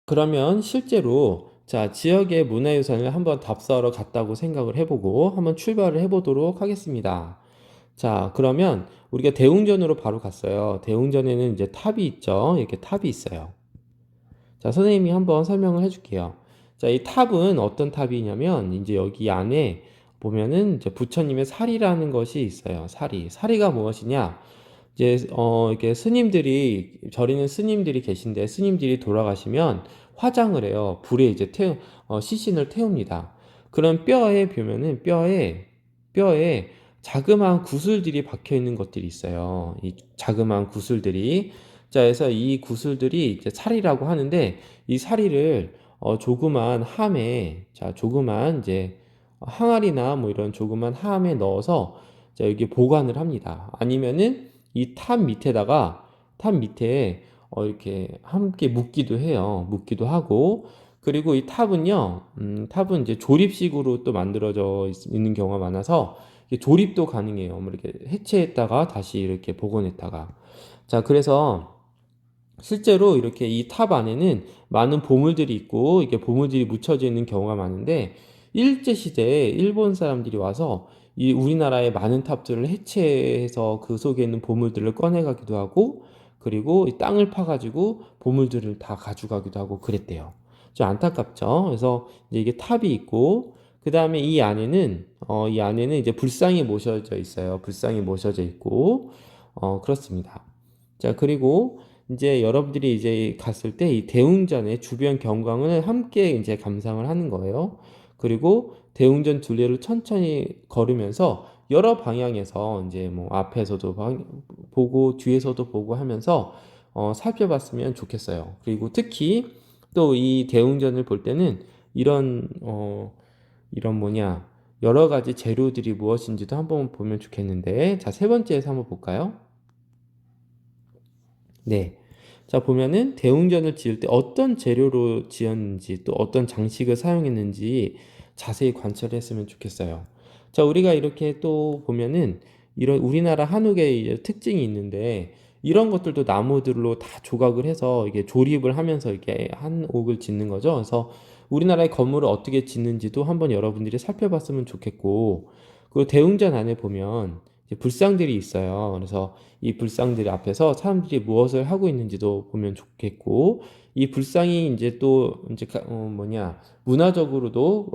그러면 실제로 자, 지역의 문화유산을 한번 답사하러 갔다고 생각을 해보고 한번 출발을 해보도록 하겠습니다. 자, 그러면 우리가 대웅전으로 바로 갔어요. 대웅전에는 이제 탑이 있죠. 이렇게 탑이 있어요. 자, 선생님이 한번 설명을 해줄게요. 자, 이 탑은 어떤 탑이냐면 이제 여기 안에 보면은 이제 부처님의 사리라는 것이 있어요. 사리. 사리가 무엇이냐? 이제 이렇게 스님들이 절이는 스님들이 계신데 스님들이 돌아가시면 화장을 해요. 불에 이제 시신을 태웁니다. 그런 뼈에 보면은 뼈에 자그마한 구슬들이 박혀 있는 것들이 있어요. 이 자그마한 구슬들이. 자, 그래서 이 구슬들이 이제 살이라고 하는데 이 사리를 조그만 함에, 자, 조그만 이제 항아리나 뭐 이런 조그만 함에 넣어서 자, 여기 보관을 합니다. 아니면은 이 탑 밑에 이렇게 함께 묶기도 해요. 묶기도 하고 그리고 이 탑은 이제 조립식으로 또 만들어져 있는 경우가 많아서 이게 조립도 가능해요. 뭐 이렇게 해체했다가 다시 이렇게 복원했다가 자, 그래서 실제로 이렇게 이 탑 안에는 많은 보물들이 있고 이게 보물들이 묻혀져 있는 경우가 많은데 일제 시대에 일본 사람들이 와서 이 우리나라의 많은 탑들을 해체해서 그 속에 있는 보물들을 꺼내가기도 하고 그리고 이 땅을 파가지고 보물들을 다 가져가기도 하고 그랬대요. 좀 안타깝죠. 그래서 이제 이게 탑이 있고 그 다음에 이 안에는 이제 불상이 모셔져 있어요. 불상이 모셔져 있고 그렇습니다. 자, 그리고 이제 여러분들이 이제 갔을 때 이 대웅전의 주변 경관을 함께 이제 감상을 하는 거예요. 그리고 대웅전 둘레를 천천히 걸으면서 여러 방향에서 이제 뭐 앞에서도 보고 뒤에서도 보고 하면서 살펴봤으면 좋겠어요. 그리고 특히 또 이 대웅전을 볼 때는 이런 뭐냐 여러 가지 재료들이 무엇인지도 한번 보면 좋겠는데 자, 세 번째에서 한번 볼까요? 네. 자, 보면은 대웅전을 지을 때 어떤 재료로 지었는지 또 어떤 장식을 사용했는지 자세히 관찰했으면 좋겠어요. 자, 우리가 이렇게 또 보면은 이런 우리나라 한옥의 이제 특징이 있는데 이런 것들도 나무들로 다 조각을 해서 이게 조립을 하면서 이렇게 한옥을 짓는 거죠. 그래서 우리나라의 건물을 어떻게 짓는지도 한번 여러분들이 살펴봤으면 좋겠고 그리고 대웅전 안에 보면 이제 불상들이 있어요. 그래서 이 불상들 앞에서 사람들이 무엇을 하고 있는지도 보면 좋겠고 이 불상이 이제 또 이제 문화적으로도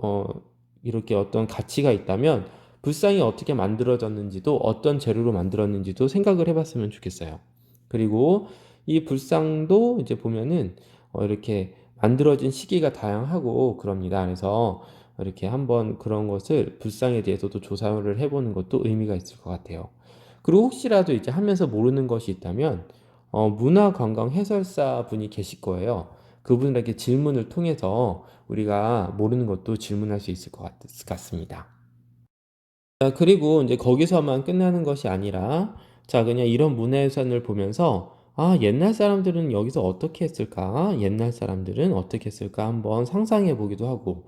이렇게 어떤 가치가 있다면 불상이 어떻게 만들어졌는지도 어떤 재료로 만들었는지도 생각을 해봤으면 좋겠어요. 그리고 이 불상도 이제 보면은 이렇게 만들어진 시기가 다양하고 그럽니다. 그래서 이렇게 한번 그런 것을 불상에 대해서도 조사를 해보는 것도 의미가 있을 것 같아요. 그리고 혹시라도 이제 하면서 모르는 것이 있다면 문화관광 해설사 분이 계실 거예요. 그분에게 질문을 통해서 우리가 모르는 것도 질문할 수 있을 것 같습니다. 자, 그리고 이제 거기서만 끝나는 것이 아니라 자, 그냥 이런 문화유산을 보면서 아, 옛날 사람들은 여기서 어떻게 했을까? 옛날 사람들은 어떻게 했을까? 한번 상상해 보기도 하고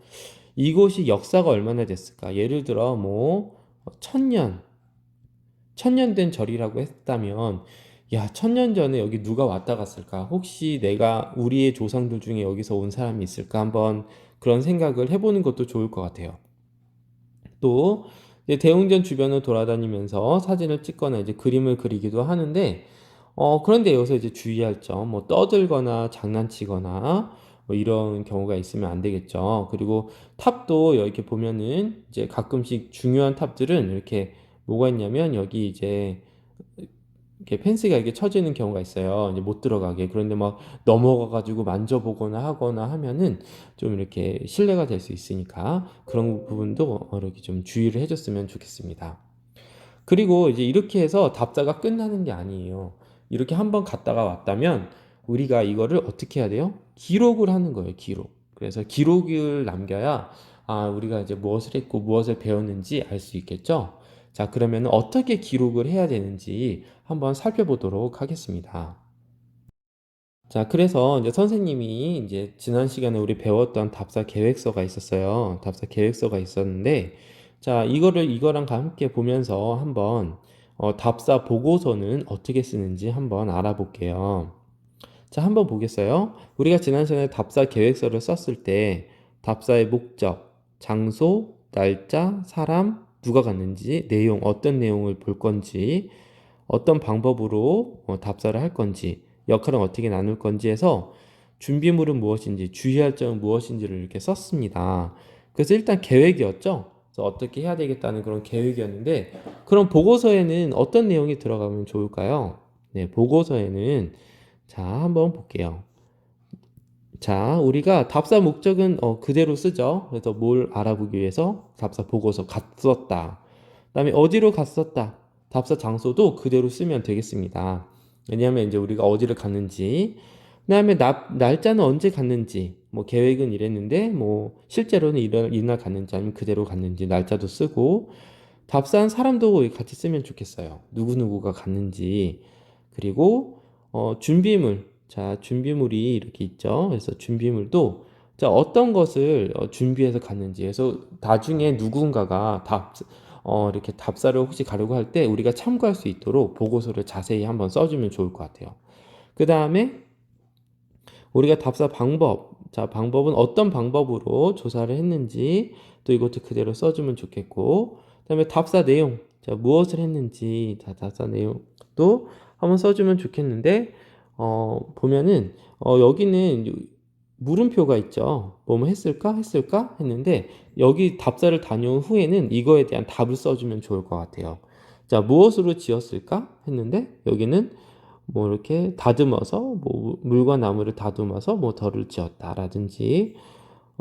이곳이 역사가 얼마나 됐을까? 예를 들어 뭐 천년 천년 된 절이라고 했다면, 야, 천년 전에 여기 누가 왔다 갔을까? 혹시 내가 우리의 조상들 중에 여기서 온 사람이 있을까? 한번 그런 생각을 해보는 것도 좋을 것 같아요. 또, 이제 대웅전 주변을 돌아다니면서 사진을 찍거나 이제 그림을 그리기도 하는데, 그런데 여기서 이제 주의할 점, 뭐 떠들거나 장난치거나 뭐 이런 경우가 있으면 안 되겠죠. 그리고 탑도 이렇게 보면은 이제 가끔씩 중요한 탑들은 이렇게 뭐가 있냐면 여기 이제 이렇게 펜스가 이렇게 쳐지는 경우가 있어요. 이제 못 들어가게. 그런데 막 넘어가가지고 만져보거나 하거나 하면은 좀 이렇게 실례가 될 수 있으니까 그런 부분도 이렇게 좀 주의를 해줬으면 좋겠습니다. 그리고 이제 이렇게 해서 답사가 끝나는 게 아니에요. 이렇게 한번 갔다가 왔다면 우리가 이거를 어떻게 해야 돼요? 기록을 하는 거예요, 기록. 그래서 기록을 남겨야 아, 우리가 이제 무엇을 했고 무엇을 배웠는지 알 수 있겠죠? 자, 그러면 어떻게 기록을 해야 되는지 한번 살펴보도록 하겠습니다. 자, 그래서 이제 선생님이 이제 지난 시간에 우리 배웠던 답사 계획서가 있었어요. 답사 계획서가 있었는데, 자, 이거랑 함께 보면서 한번 답사 보고서는 어떻게 쓰는지 한번 알아볼게요. 자, 한번 보겠어요. 우리가 지난 시간에 답사 계획서를 썼을 때 답사의 목적, 장소, 날짜, 사람, 누가 갔는지, 내용, 어떤 내용을 볼 건지, 어떤 방법으로 답사를 할 건지, 역할은 어떻게 나눌 건지 해서 준비물은 무엇인지, 주의할 점은 무엇인지를 이렇게 썼습니다. 그래서 일단 계획이었죠. 그래서 어떻게 해야 되겠다는 그런 계획이었는데, 그럼 보고서에는 어떤 내용이 들어가면 좋을까요? 네, 보고서에는 자, 한번 볼게요. 자, 우리가 답사 목적은 그대로 쓰죠. 그래서 뭘 알아보기 위해서 답사 보고서 갔었다. 그다음에 어디로 갔었다. 답사 장소도 그대로 쓰면 되겠습니다. 왜냐하면 이제 우리가 어디를 갔는지, 그다음에 날짜는 언제 갔는지, 뭐 계획은 이랬는데 뭐 실제로는 이날 갔는지 아니면 그대로 갔는지 날짜도 쓰고, 답사한 사람도 같이 쓰면 좋겠어요. 누구누구가 갔는지. 그리고 준비물. 자, 준비물이 이렇게 있죠. 그래서 준비물도 자, 어떤 것을 준비해서 갔는지. 그래서 나중에 누군가가 이렇게 답사를 혹시 가려고 할 때 우리가 참고할 수 있도록 보고서를 자세히 한번 써주면 좋을 것 같아요. 그 다음에 우리가 답사 방법. 자, 방법은 어떤 방법으로 조사를 했는지 또 이것도 그대로 써주면 좋겠고, 그다음에 답사 내용. 자, 무엇을 했는지, 자, 답사 내용도 한번 써주면 좋겠는데, 보면은, 여기는 물음표가 있죠. 뭐뭐 했을까 했는데, 여기 답사를 다녀온 후에는 이거에 대한 답을 써주면 좋을 것 같아요. 자, 무엇으로 지었을까 했는데, 여기는 뭐 이렇게 다듬어서 뭐 물과 나무를 다듬어서 뭐 덜을 지었다라든지,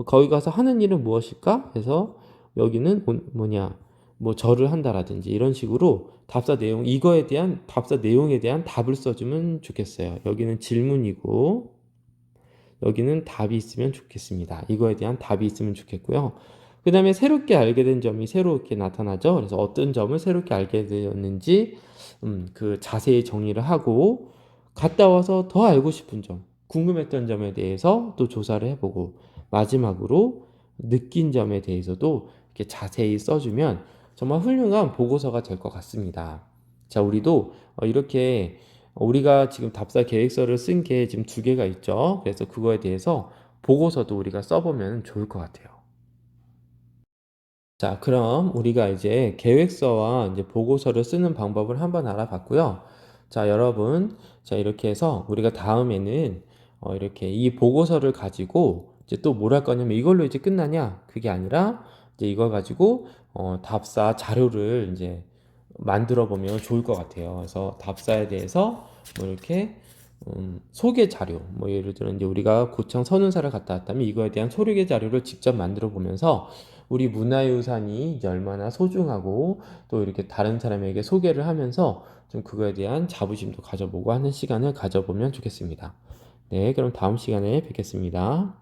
거기 가서 하는 일은 무엇일까 해서 여기는 뭐냐 뭐 절을 한다라든지, 이런 식으로 답사 내용, 이거에 대한 답사 내용에 대한 답을 써주면 좋겠어요. 여기는 질문이고 여기는 답이 있으면 좋겠습니다. 이거에 대한 답이 있으면 좋겠고요. 그 다음에 새롭게 알게 된 점이 새롭게 나타나죠. 그래서 어떤 점을 새롭게 알게 되었는지 그 자세히 정리를 하고, 갔다 와서 더 알고 싶은 점, 궁금했던 점에 대해서 또 조사를 해보고, 마지막으로 느낀 점에 대해서도 이렇게 자세히 써주면 정말 훌륭한 보고서가 될 것 같습니다. 자, 우리도 이렇게 우리가 지금 답사 계획서를 쓴 게 지금 2개가 있죠. 그래서 그거에 대해서 보고서도 우리가 써보면 좋을 것 같아요. 자, 그럼 우리가 이제 계획서와 이제 보고서를 쓰는 방법을 한번 알아봤고요. 자, 여러분, 자, 이렇게 해서 우리가 다음에는 이렇게 이 보고서를 가지고 이제 또 뭘 할 거냐면, 이걸로 이제 끝나냐? 그게 아니라 이제 이걸 가지고 답사 자료를 이제 만들어 보면 좋을 것 같아요. 그래서 답사에 대해서 뭐 이렇게 소개 자료, 뭐 예를 들어 이제 우리가 고창 선운사를 갔다 왔다면 이거에 대한 소개 자료를 직접 만들어 보면서 우리 문화유산이 이제 얼마나 소중하고 또 이렇게 다른 사람에게 소개를 하면서 좀 그거에 대한 자부심도 가져보고 하는 시간을 가져보면 좋겠습니다. 네, 그럼 다음 시간에 뵙겠습니다.